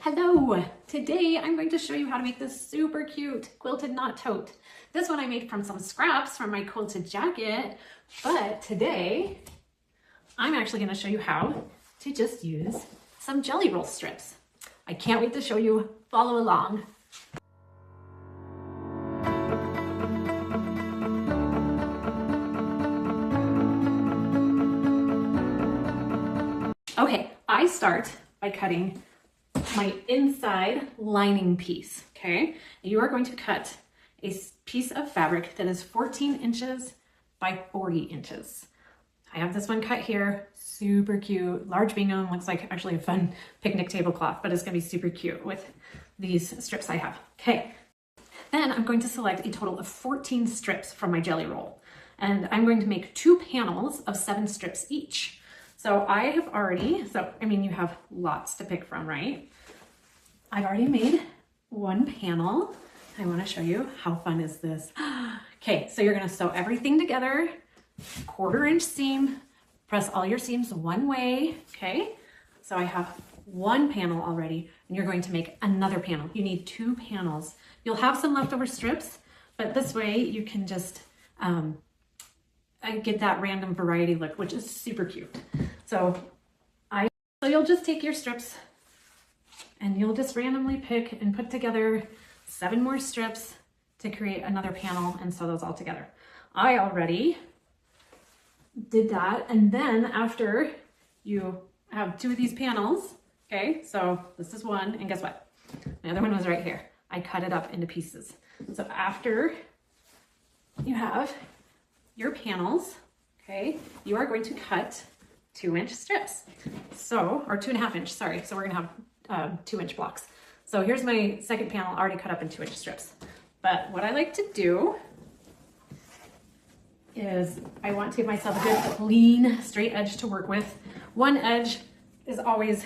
Hello! Today I'm going to show you how to make this super cute quilted knot tote. This one I made from some scraps from my quilted jacket, but today I'm actually going to show you how to just use some jelly roll strips. I can't wait to show you. Follow along. Okay, I start by cutting my inside lining piece, okay? You are going to cut a piece of fabric that is 14 inches by 40 inches. I have this one cut here, super cute, large gingham, looks like actually a fun picnic tablecloth, but it's gonna be super cute with these strips I have. Okay, then I'm going to select a total of 14 strips from my jelly roll, and I'm going to make 2 panels of 7 strips each. So I have already, you have lots to pick from, right? I've already made one panel. I want to show you how fun is this. Okay, so you're going to sew everything together, 1/4 inch seam, press all your seams one way, okay? So I have one panel already, and you're going to make another panel. You need 2 panels. You'll have some leftover strips, but this way you can just get that random variety look, which is super cute. So you'll just take your strips and you'll just randomly pick and put together 7 more strips to create another panel and sew those all together. I already did that. And then after you have 2 of these panels, okay, so this is one, and guess what? The other one was right here. I cut it up into pieces. So after you have your panels, okay, you are going to cut 2-inch strips. So, or 2.5 inch, sorry. So we're gonna have 2-inch blocks. So here's my second panel already cut up in 2-inch strips. But what I like to do is I want to give myself a good clean straight edge to work with. One edge is always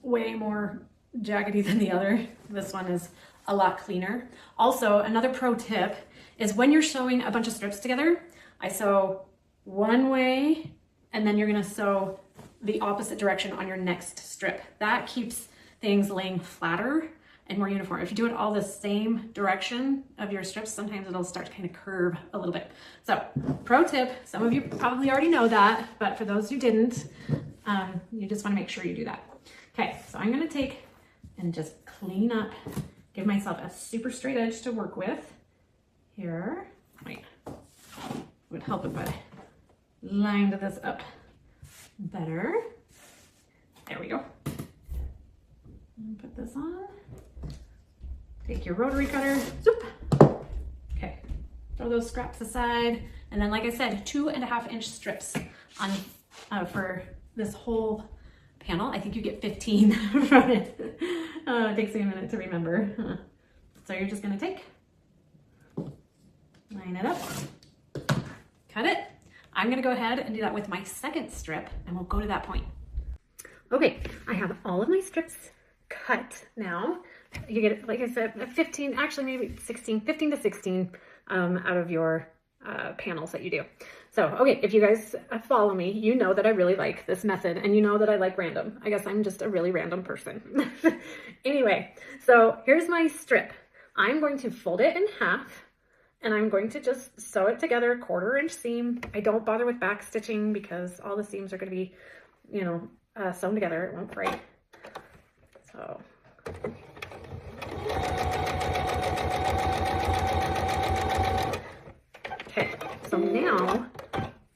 way more jaggedy than the other. This one is a lot cleaner. Also, another pro tip is when you're sewing a bunch of strips together, I sew one way and then you're gonna sew the opposite direction on your next strip. That keeps things laying flatter and more uniform. If you do it all the same direction of your strips, sometimes it'll start to kind of curve a little bit. So pro tip, some of you probably already know that, but for those who didn't, you just wanna make sure you do that. Okay, so I'm gonna take and just clean up, give myself a super straight edge to work with here. Wait, it would help if I lined this up better. There we go. Put this on. Take your rotary cutter. Zoop. Okay. Throw those scraps aside. And then, like I said, 2.5 inch strips on for this whole panel. I think you get 15 from it. It takes me a minute to remember. So you're just gonna take, line it up, cut it. I'm gonna go ahead and do that with my second strip, and we'll go to that point. Okay, I have all of my strips cut now. You get, like I said, 15, actually maybe 16, 15 to 16 out of your panels that you do. So, okay, if you guys follow me, you know that I really like this method, and you know that I like random. I guess I'm just a really random person. Anyway, so here's my strip. I'm going to fold it in half, and I'm going to just sew it together, 1/4 inch seam. I don't bother with back stitching because all the seams are going to be, sewn together. It won't break. So. Okay, so now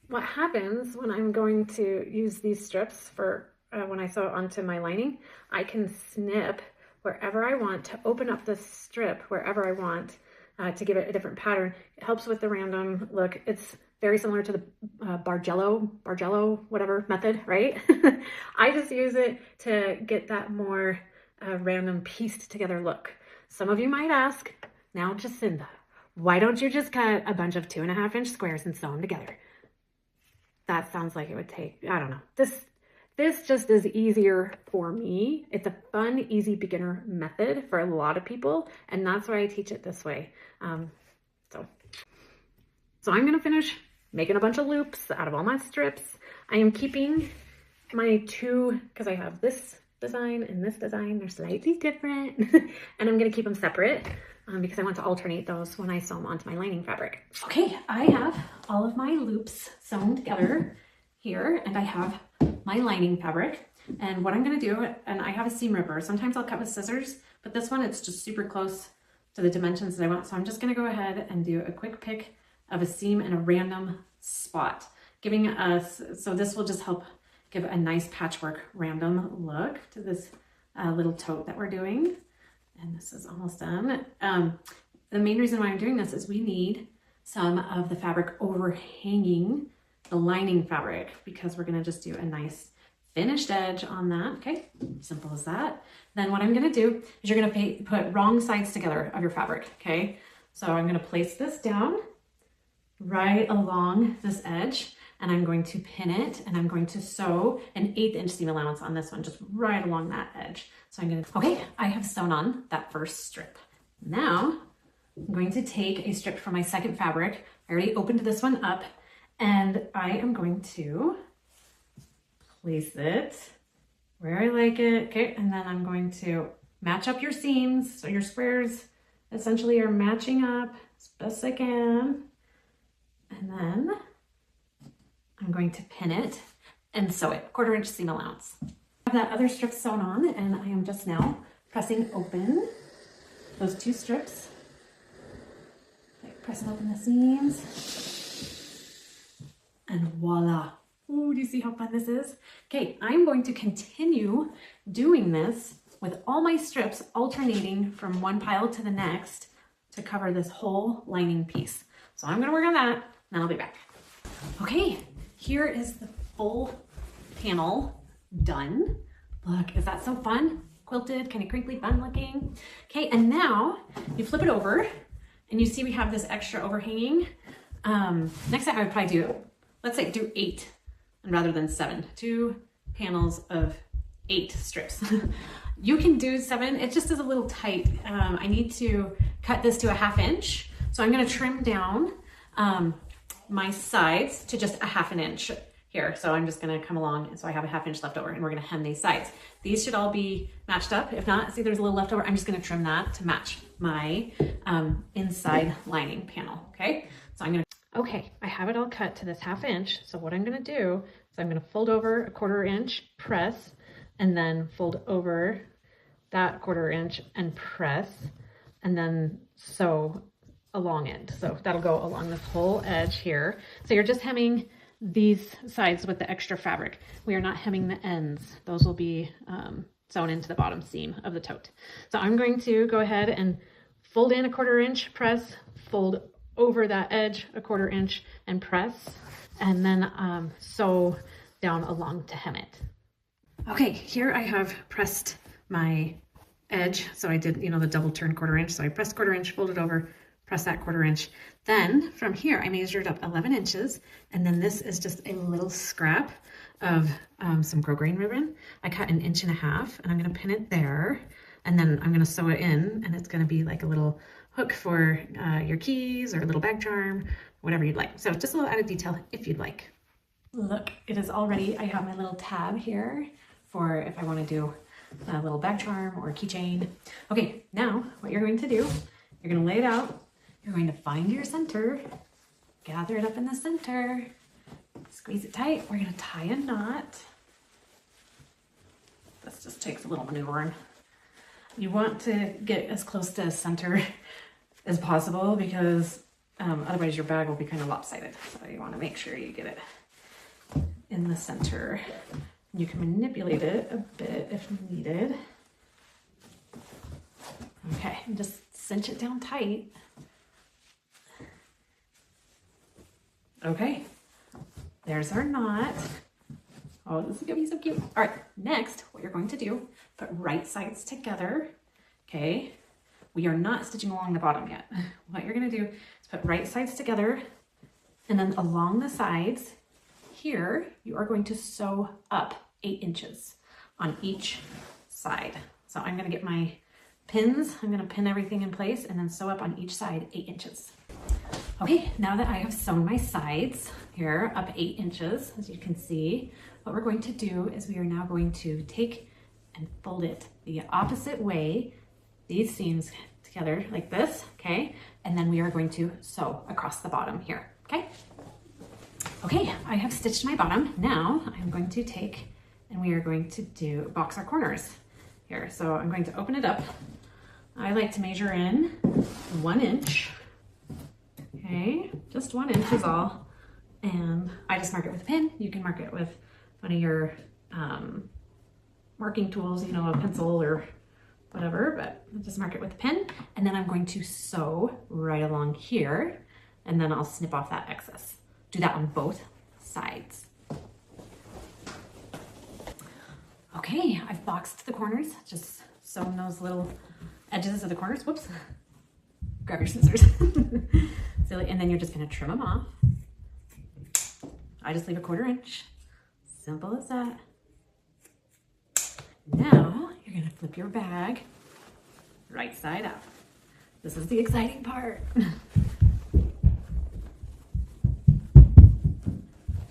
what happens when I'm going to use these strips for when I sew it onto my lining, I can snip wherever I want to open up the strip wherever I want. To give it a different pattern. It helps with the random look. It's very similar to the Bargello, whatever method, right? I just use it to get that more random pieced together look. Some of you might ask, now Jacinda, why don't you just cut a bunch of 2.5 inch squares and sew them together? That sounds like it would take, I don't know. This just is easier for me. It's a fun, easy beginner method for a lot of people, and that's why I teach it this way. So I'm gonna finish making a bunch of loops out of all my strips. I am keeping my 2, because I have this design and this design, they're slightly different. And I'm gonna keep them separate because I want to alternate those when I sew them onto my lining fabric. Okay, I have all of my loops sewn together here, and I have my lining fabric. And what I'm gonna do, and I have a seam ripper. Sometimes I'll cut with scissors, but this one, it's just super close to the dimensions that I want. So I'm just gonna go ahead and do a quick pick of a seam in a random spot, giving us, so this will just help give a nice patchwork random look to this little tote that we're doing. And this is almost done. The main reason why I'm doing this is we need some of the fabric overhanging the lining fabric because we're gonna just do a nice finished edge on that, okay? Simple as that. Then what I'm gonna do is you're gonna put wrong sides together of your fabric, okay? So I'm gonna place this down right along this edge, and I'm going to pin it, and I'm going to sew an 1/8 inch seam allowance on this one, just right along that edge. So I'm gonna, okay, I have sewn on that first strip. Now, I'm going to take a strip from my second fabric. I already opened this one up, and I am going to place it where I like it, okay? And then I'm going to match up your seams, so your squares essentially are matching up as best I can. And then I'm going to pin it and sew it, 1/4 inch seam allowance. I have that other strip sewn on, and I am just now pressing open those 2 strips. Okay, pressing open the seams, and voila. Ooh, do you see how fun this is? Okay, I'm going to continue doing this with all my strips alternating from one pile to the next to cover this whole lining piece. So I'm gonna work on that, and then I'll be back. Okay, here is the full panel done. Look, is that so fun? Quilted, kind of crinkly, fun looking. Okay, and now you flip it over, and you see we have this extra overhanging. Next time I would probably do, let's say do 8 rather than 7. 2 panels of 8 strips. You can do 7, it just is a little tight. I need to cut this to a 1/2 inch. So I'm gonna trim down my sides to just a 1/2 inch here. So I'm just gonna come along, and so I have a 1/2 inch left over, and we're gonna hem these sides. These should all be matched up. If not, see there's a little left over, I'm just gonna trim that to match my inside lining panel, okay? So I'm gonna, okay, I have it all cut to this 1/2 inch. So what I'm gonna do is I'm gonna fold over a 1/4 inch, press, and then fold over that 1/4 inch and press, and then sew along it. So that'll go along this whole edge here. So you're just hemming these sides with the extra fabric. We are not hemming the ends. Those will be sewn into the bottom seam of the tote. So I'm going to go ahead and fold in a 1/4 inch, press, fold over that edge a 1/4 inch and press, and then sew down along to hem it. Okay, here I have pressed my edge. So I did, you know, the double turn 1/4 inch. So I pressed 1/4 inch, folded over, press that 1/4 inch. Then from here, I measured up 11 inches. And then this is just a little scrap of some grosgrain ribbon. I cut 1.5 inches, and I'm gonna pin it there. And then I'm gonna sew it in, and it's gonna be like a little hook for your keys or a little bag charm, whatever you'd like. So just a little added detail if you'd like. Look, it is all ready. I have my little tab here for if I wanna do a little bag charm or a keychain. Okay, now what you're going to do, you're gonna lay it out. You're going to find your center, gather it up in the center, squeeze it tight. We're gonna tie a knot. This just takes a little maneuvering. You want to get as close to center as possible because otherwise your bag will be kind of lopsided. So you want to make sure you get it in the center. You can manipulate it a bit if needed. Okay, and just cinch it down tight. Okay, there's our knot. Oh, this is gonna be so cute. All right, next, what you're going to do, put right sides together, okay? We are not stitching along the bottom yet. What you're gonna do is put right sides together, and then along the sides, here, you are going to sew up 8 inches on each side. So I'm gonna get my pins, I'm gonna pin everything in place and then sew up on each side 8 inches. Okay, now that I have sewn my sides here up 8 inches, as you can see, what we're going to do is we are now going to take and fold it the opposite way, these seams together like this, okay? And then we are going to sew across the bottom here, okay? Okay, I have stitched my bottom. Now I'm going to take and we are going to box our corners here. So I'm going to open it up. I like to measure in 1 inch. Okay, just 1 inch is all. And I just mark it with a pin. You can mark it with one of your marking tools, you know, a pencil or whatever, but just mark it with a pin. And then I'm going to sew right along here, and then I'll snip off that excess. Do that on both sides. Okay, I've boxed the corners, just sewn those little edges of the corners. Whoops. Grab your scissors. Silly. And then you're just gonna trim them off. I just leave a 1/4 inch. Simple as that. Now you're gonna flip your bag right side up. This is the exciting part.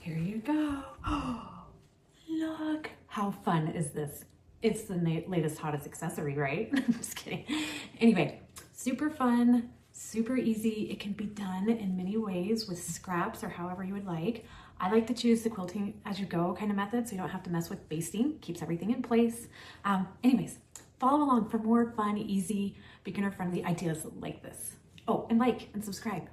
Here you go. Oh, look, how fun is this? It's the latest, hottest accessory, right? I'm just kidding. Anyway, super fun, super easy. It can be done in many ways with scraps or however you would like. I like to choose the quilting as you go kind of method so you don't have to mess with basting. Keeps everything in place. Anyways, follow along for more fun, easy, beginner-friendly ideas like this. Oh, and like and subscribe.